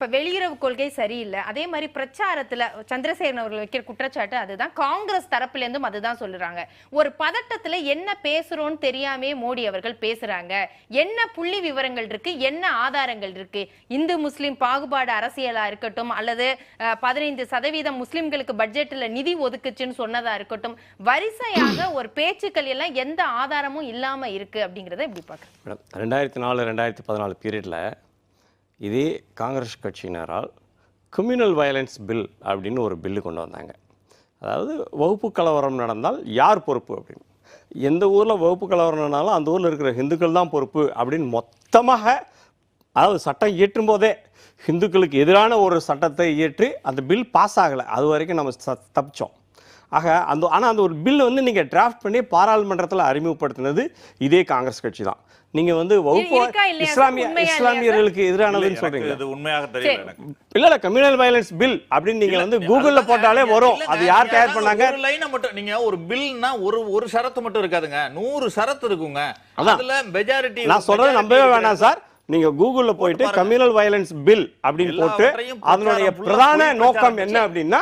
இப்ப வெளியுறவு கொள்கை சரியில்லை. அதே மாதிரி பிரச்சாரத்துல சந்திரசேகரன் அவர்கள் வைக்கிற குற்றச்சாட்டு அதுதான். காங்கிரஸ் தரப்புல இருந்தும் அதுதான் சொல்றாங்க. ஒரு பதட்டத்துல என்ன பேசுறோம்னு தெரியாமே மோடி அவர்கள் பேசுறாங்க. என்ன புள்ளி விவரங்கள் இருக்கு, என்ன ஆதாரங்கள் இருக்கு? இந்து முஸ்லிம் பாகுபாடு அரசியலா இருக்கட்டும், அல்லது 15% முஸ்லிம்களுக்கு பட்ஜெட்ல நிதி ஒதுக்குச்சுன்னு சொன்னதா இருக்கட்டும், வரிசையாக ஒரு பேச்சுக்கள் எல்லாம் எந்த ஆதாரமும் இல்லாம இருக்கு அப்படிங்கறத எப்படி பாக்குறேன்? 2004-2014 பீரியட்ல இதே காங்கிரஸ் கட்சியினரால் கம்யூனல் வயலன்ஸ் பில் அப்படின்னு ஒரு பில்லு கொண்டு வந்தாங்க. அதாவது வகுப்பு கலவரம் நடந்தால் யார் பொறுப்பு அப்படின்னு, எந்த ஊரில் வகுப்பு கலவரம் நடந்தாலும் அந்த ஊரில் இருக்கிற ஹிந்துக்கள் தான் பொறுப்பு அப்படின்னு மொத்தமாக, அதாவது சட்டம் இயற்றும் போதே ஹிந்துக்களுக்கு எதிரான ஒரு சட்டத்தை இயற்றி அந்த பில் பாஸ் ஆகலை. அது வரைக்கும் நம்ம தப்பிச்சோம். ஆக ஆனால் அந்த ஒரு பில் வந்து நீங்கள் டிராஃப்ட் பண்ணி பாராளுமன்றத்தில் அறிமுகப்படுத்தினது இதே காங்கிரஸ் கட்சி தான். நீங்க வந்து வகுப்பு இஸ்லாமியர்களுக்கு எதிரானதுன்னு சொல்றீங்க. இது உண்மையாக தெரியல எனக்கு. இல்ல கம்யூனல் வயலன்ஸ் பில் அப்படின்னு நீங்க வந்து கூகுள்ல போட்டாலே வரும். அது யார் தயார் பண்ணாங்க? ஒரு லைனை மட்டும் நீங்க ஒரு பில்னா ஒரு ஷரத்து மட்டும் இருக்காதுங்க, 100 ஷரத்து இருக்குங்க. அதுல மெஜாரிட்டி நான் சொல்றது நம்பவே வேணாம் சார். நீங்க கூகுள்ல போயிட்டு கம்யூனல் வயலன்ஸ் பில் அப்படின்னு போட்டு அதனுடைய பிரதான நோக்கம் என்ன அப்படின்னா,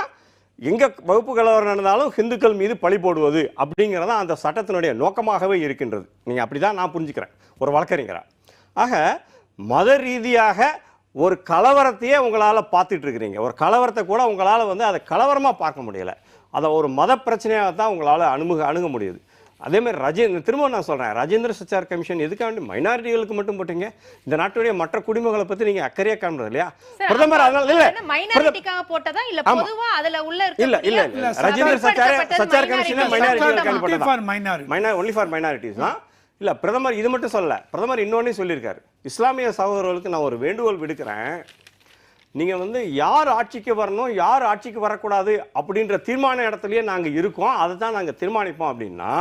எங்க வகுப்பு கலவரம் நடந்தாலும் ஹிந்துக்கள் மீது பழி போடுவது அப்படிங்கிறதா அந்த சட்டத்தினுடைய நோக்கமாகவே இருக்கின்றது. நீங்க அப்படிதான் நான் புரிஞ்சுக்கிறேன் ஒரு வழக்கறிஞரா. ஆக மத ரீதியாக ஒரு கலவரத்தையே உங்களால் பார்த்துட்டு இருக்கிறீங்க. ஒரு கலவரத்தை கூட உங்களால் வந்து அதை கலவரமாக பார்க்க முடியல. அதை ஒரு மத பிரச்சனையாக தான் உங்களால் அணுக முடியுது. அதே மாதிரி திரும்ப நான் சொல்கிறேன், ராஜேந்திர சச்சார் கமிஷன் எதுக்காக வேண்டி மைனாரிட்டிகளுக்கு மட்டும் போட்டீங்க? இந்த நாட்டுடைய மற்ற குடிமக்களை பற்றி நீங்கள் அக்கறையாக காண்றது இல்லையா? பிரதமர் அதனால இல்லை ராஜேந்திர சச்சார் கமிஷன் மைனாரிட்டிஸ் தான். இல்லை பிரதமர் இது மட்டும் சொல்லலை. பிரதமர் இன்னொன்னே சொல்லியிருக்காரு, இஸ்லாமிய சகோதரர்களுக்கு நான் ஒரு வேண்டுகோள் விடுக்கிறேன். நீங்கள் வந்து யார் ஆட்சிக்கு வரணும், யார் ஆட்சிக்கு வரக்கூடாது அப்படின்ற தீர்மான இடத்துலையே நாங்கள் இருக்கோம், அதை தான் நாங்கள் தீர்மானிப்போம் அப்படின்னா,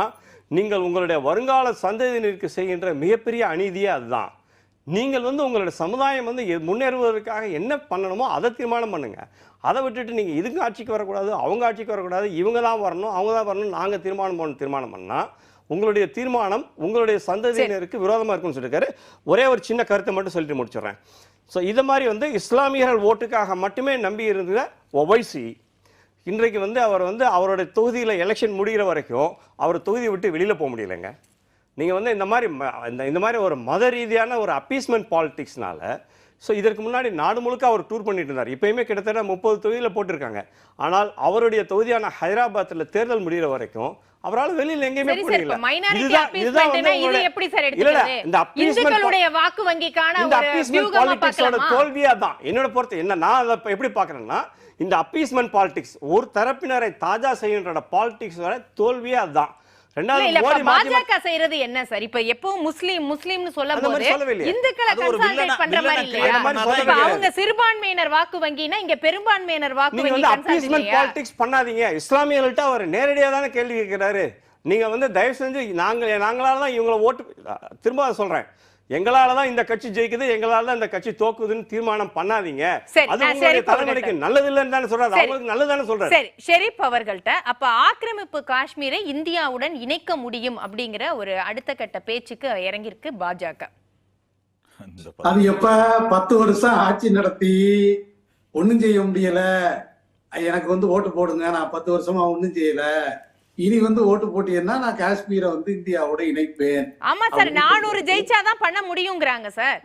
நீங்கள் உங்களுடைய வருங்கால சந்ததியினருக்கு செய்கின்ற மிகப்பெரிய அநீதியே அதுதான். நீங்கள் வந்து உங்களுடைய சமுதாயம் வந்து முன்னேறுவதற்காக என்ன பண்ணணுமோ அதை தீர்மானம் பண்ணுங்க. அதை விட்டுட்டு நீங்கள் இதுக்கு ஆட்சிக்கு வரக்கூடாது, அவங்க ஆட்சிக்கு வரக்கூடாது, இவங்க தான் வரணும், அவங்க தான் வரணும், நாங்கள் தீர்மானம் பண்ணால் உங்களுடைய தீர்மானம் உங்களுடைய சந்ததியினருக்கு விரோதமாக இருக்குன்னு சொல்லியிருக்காரு. ஒரே ஒரு சின்ன கருத்தை மட்டும் சொல்லிட்டு முடிச்சிடுறேன். ஸோ இதை மாதிரி வந்து இஸ்லாமியர்கள் ஓட்டுக்காக மட்டுமே நம்பி இருந்த ஒவைசி இன்றைக்கு வந்து அவர் வந்து அவருடைய தொகுதியில் எலெக்ஷன் முடிகிற வரைக்கும் அவர் தொகுதியை விட்டு வெளியில் போக முடியலைங்க. நீங்கள் வந்து இந்த மாதிரி ஒரு மத ரீதியான ஒரு அப்பீஸ்மெண்ட் பாலிடிக்ஸ்னால, ஸோ இதற்கு முன்னாடி நாடு முழுக்க அவர் டூர் பண்ணிட்டு இருந்தார். இப்பயுமே கிட்டத்தட்ட 30 தொகுதியில் போட்டிருக்காங்க. ஆனால் அவருடைய தொகுதியான ஹைதராபாத்தில் தேர்தல் முடிகிற வரைக்கும் அவரால் வெளியில் எங்கேயுமே போகல. தோல்வியா தான் என்னோட பொறுத்து. என்ன நான் அதை எப்படி பார்க்கறேன்னா, இந்த அப்பீஸ்மெண்ட் பாலிடிக்ஸ் ஒரு தரப்பினரை தாஜா செய்கின்ற பாலிடிக்ஸ் தோல்வியா தான். பாஜக செய்யறது என்ன சார்? இப்ப எப்பவும் முஸ்லிம்னு சொல்லும்போது இந்துக்களை கன்சால்டேட் பண்ற மாதிரி இல்லையா? அவங்க சிறுபான்மையினர் வாக்கு வங்கினா இங்க பெரும்பான்மையினர் வாக்கு வங்கி கன்சால்டேட் பாலிடிக்ஸ் பண்ணாதீங்க. இஸ்லாமியர்கள்ட்ட அவர் நேரடியா தான கேள்வி கேட்கிறாரு. நீங்க வந்து தயவு செஞ்சு நாங்களால தான் இவங்களை ஓட்டு, திரும்ப சொல்றேன், எங்களால தான் இந்த கட்சி ஜெயிக்குது, எங்களால தான் இந்த கட்சி தோக்குதுன்னு தீர்மானம் பண்ணாதீங்க. அது உங்களுடைய தலைமுறைக்கு நல்லது இல்லைன்னு தானே சொல்றாரு, அவங்களுக்கு நல்லதுதானே சொல்றாரு. சரி, ஷெரீப் அவர்கள்ட்ட அப்ப ஆக்கிரமிப்பு காஷ்மீரை இந்தியாவுடன் இணைக்க முடியும் அப்படிங்கிற ஒரு அடுத்த கட்ட பேச்சுக்கு இறங்கிருக்கு பாஜக. அது எப்ப 10 வருஷம் ஆட்சி நடத்தி ஒண்ணும் செய்ய முடியல, எனக்கு வந்து ஓட்டு போடுங்க, நான் 10 வருஷமா ஒண்ணும் செய்யல, இனி வந்து ஓட்டு போட்டீங்கன்னா நான் காஷ்மீரை வந்து இந்தியாவோட இணைப்பேன். ஆமா சார், 400 ஜெயிச்சாதான் பண்ண முடியுங்கிறாங்க சார்.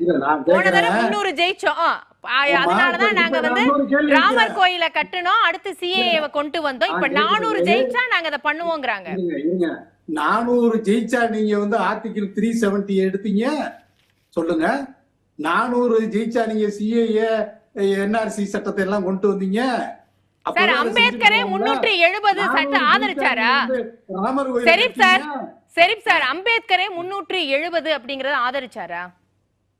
போன தடவை 300 ஜெயிச்சோம், அதனாலதான் நாங்க வந்து ராமர் கோயில கட்டணும், அடுத்து சிஏஏவை கொண்டு வந்தோம், இப்ப 400 ஜெயிச்சா நாங்க அதை பண்ணுவோங்கிறாங்க. 400 ஜெயிச்சா நீங்க வந்து ஆர்டிகிள் 370 எடுத்தீங்க சொல்லுங்க. 400 ஜெயிச்சா நீங்க சிஏஏ என்ஆர்சி சட்டத்தை எல்லாம் கொண்டு வந்தீங்க. சார் அம்பேத்கரே 370 சட்டம் ஆதரிச்சாரா? ஷெரீப் சார் அம்பேத்கரே 370 அப்படிங்கறத ஆதரிச்சாரா?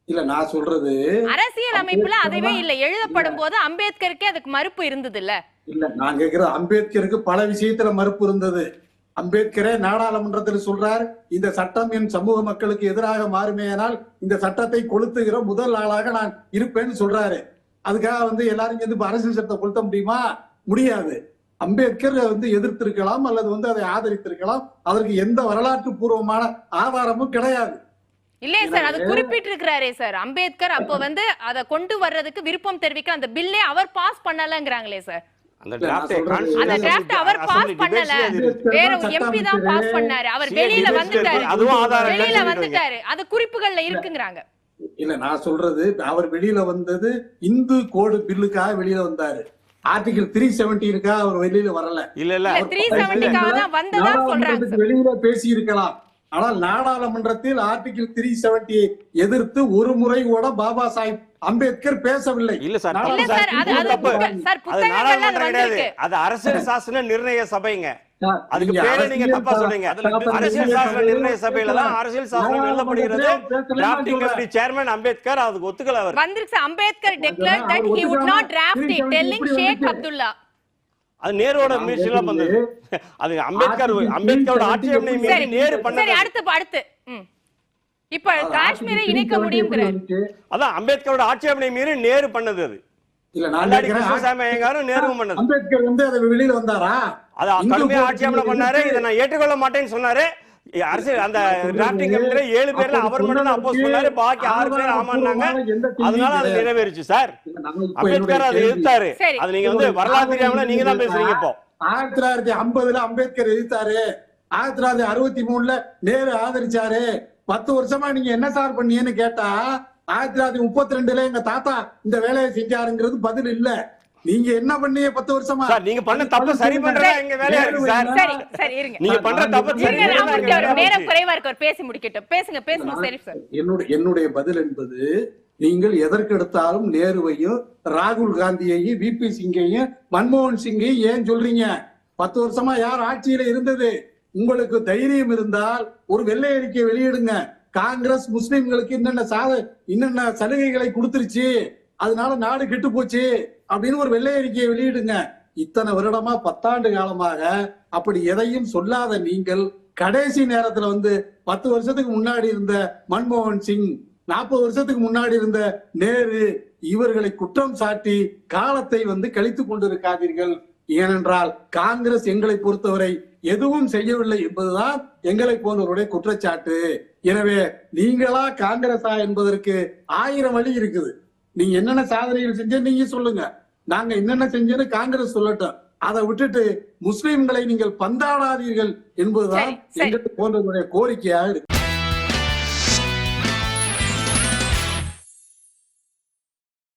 இல்ல நான் சொல்றது அரசியல் அமைப்புல அதுவே இல்ல, எழுதப்படும் போது அம்பேத்கருக்கே அதுக்கு மறுப்பு இருந்தது இல்ல. இல்ல நான் கேக்குறது, அம்பேத்கருக்கு பல விஷயத்துல மறுப்பு இருந்தது. அம்பேத்கரே நாடாளுமன்றத்தில் சொல்றார், இந்த சட்டம் என் சமூக மக்களுக்கு எதிராக மாறுமேயானால் இந்த சட்டத்தை கொளுத்துகிற முதல் ஆளாக நான் இருப்பேன்னு சொல்றாரு. அதுக்காக வந்து எல்லாரும் வந்து அரசியல் சட்டத்தை கொளுத்த முடியுமா? முடியாது. அம்பேத்கர் வந்து எதிர்த்திருக்கலாம் அல்லது வந்து அதை ஆதரித்திருக்கலாம், அதற்கு எந்த வரலாற்று பூர்வமான ஆதாரமும் கிடையாது. இல்லையே சார், அது குறிப்பிட்டிருக்கிறாரே சார், அம்பேத்கர் அப்போ வந்து அதை கொண்டு வர்றதுக்கு விருப்பம் தெரிவிக்க அந்த பில்லே அவர் பாஸ் பண்ணலங்கிறாங்களே சார். அந்த டிராஃப்ட் அவர் பாஸ் பண்ணல, வேற எம்பி தான் பாஸ் பண்ணாரு. அவர் வெளியில வந்துட்டாரு, அது குறிப்புகள்ல இருக்குங்கறாங்க. இல்ல நான் சொல்றது, அவர் வெளியில வந்தது இந்து கோடு பில்லுக்காக வெளியில வந்தாரு. ஆர்டிகல் 370 அவர் வெளியில வரல. இல்ல 370க்காக தான் வந்ததா சொல்றாங்க. வெளியில பேசி இருக்கலாம். ஆனால் நாடாளுமன்றத்தில் ஆர்டிகல் 370 எதிர்த்து ஒரு முறை கூட பாபா சாஹிப் அம்பேத்கர் பேசவில்லை. இல்ல சார், அது அரசியல் சாசன நிர்ணய சபைங்க. அதுக்கு பேரே நீங்க தப்பா சொல்றீங்க. அரசியல் சாசன நிர்ணய சபையில தான் அரசியல் சாசனம் எழுதப்படுகிறது. டிராஃப்டிங் கமிட்டி சேர்மன் அம்பேத்கர் அதுக்கு ஒத்துக்கல. அவர் வந்திருக்கு. Ambedkar declared that he would not draft it, telling Sheikh Abdullah. அது நேரோட மிஷின்ல வந்தது. அது அம்பேத்கரோட ஆட்சேபனை மீறி நேரு பண்ணது. சரி, அடுத்து இப்ப காஷ்மீரை இணைக்க முடியும்ங்கறாரு. அதான் அம்பேத்கரோட ஆட்சேபனை மீறி நேரு பண்ணது. அது இல்ல நான் நினைக்கிறேன் நேரு பண்ணது. அம்பேத்கர் வந்து அது வெளியில வந்தாரா? அது கடுமையா ஆட்சேபனை பண்ணாரு. இதை நான் ஏற்றுக்கொள்ள மாட்டேன்னு சொன்னாரு. அரசியல் அந்த டிராஃப்டிங் கமிட்டில 7 பேர்ல அவர் மட்டும் தான் அப்போஸ் பண்ணாரு, பாக்கி 6 பேர் ஆமான்னாங்க. அதனால அது நிறைவேறிச்சு சார். அம்பேத்கர் அதை எதிர்த்தாரு. அது நீங்க வந்து வரலாறு தெரியாமல நீங்க தான் பேசுறீங்க. இப்போ 1950 அம்பேத்கர் எதிர்த்தாரு, 1963 நேரு ஆதரிச்சாரு. 10 வருஷமா நீங்க என்ன சார் பண்ணீங்கன்னு கேட்டா 1932 எங்க தாத்தா இந்த வேலையை செஞ்சாருங்கிறது பதில் இல்ல. நீங்க என்ன பண்ணீங்க 10 வருஷமா? சார் நீங்க பண்ண தப்பு சரி பண்றதா எங்க வேலையா இருக்கு சார். சரி இருங்க. நீங்க பண்ற தப்பு சரி பண்றதா நேரம் குறைவா இருக்கு. பேசி முடிக்கட்டும். பேசுங்க சரி சார். என்னுடைய பதில் என்பது, நீங்கள் எதற்கு எடுத்தாலும் நேருவையும் ராகுல் காந்தியையும் விபி சிங்கையும் மன்மோகன் சிங்கையும் ஏன் சொல்றீங்க? 10 வருஷமா யார் ஆட்சியில இருந்தது? உங்களுக்கு தைரியம் இருந்தால் ஒரு வெள்ளை அறிக்கை வெளியிடுங்க. காங்கிரஸ் முஸ்லிம்களுக்கு என்னென்ன சலுகைகளை கொடுத்துருச்சு, அதனால நாடு கெட்டு போச்சு அப்படின்னு ஒரு வெள்ளை அறிக்கையை வெளியிடுங்க. இத்தனை வருடமா 10 ஆண்டு காலமாக அப்படி எதையும் சொல்லாத நீங்கள் கடைசி நேரத்துல வந்து 10 வருஷத்துக்கு முன்னாடி இருந்த மன்மோகன் சிங், 40 வருஷத்துக்கு முன்னாடி இருந்த நேரு, இவர்களை குற்றம் சாட்டி காலத்தை வந்து கழித்து கொண்டிருக்காதீர்கள். ஏனென்றால் காங்கிரஸ் எங்களை பொறுத்தவரை எதுவும் செய்யவில்லை என்பதுதான் எங்களை போன்றவருடைய குற்றச்சாட்டு. எனவே நீங்களா காங்கிரஸா என்பதற்கு 1000 வழி இருக்குது. நீங்க என்னென்ன சாதனைகள் செஞ்ச நீங்க சொல்லுங்க, நாங்க என்னென்ன செஞ்சேன்னு காங்கிரஸ் சொல்லட்டும். அதை விட்டுட்டு முஸ்லிம்களை நீங்கள் பந்தாடாதீர்கள் என்பதுதான் எங்களுக்கு போன்றவருடைய கோரிக்கையாக இருக்கு.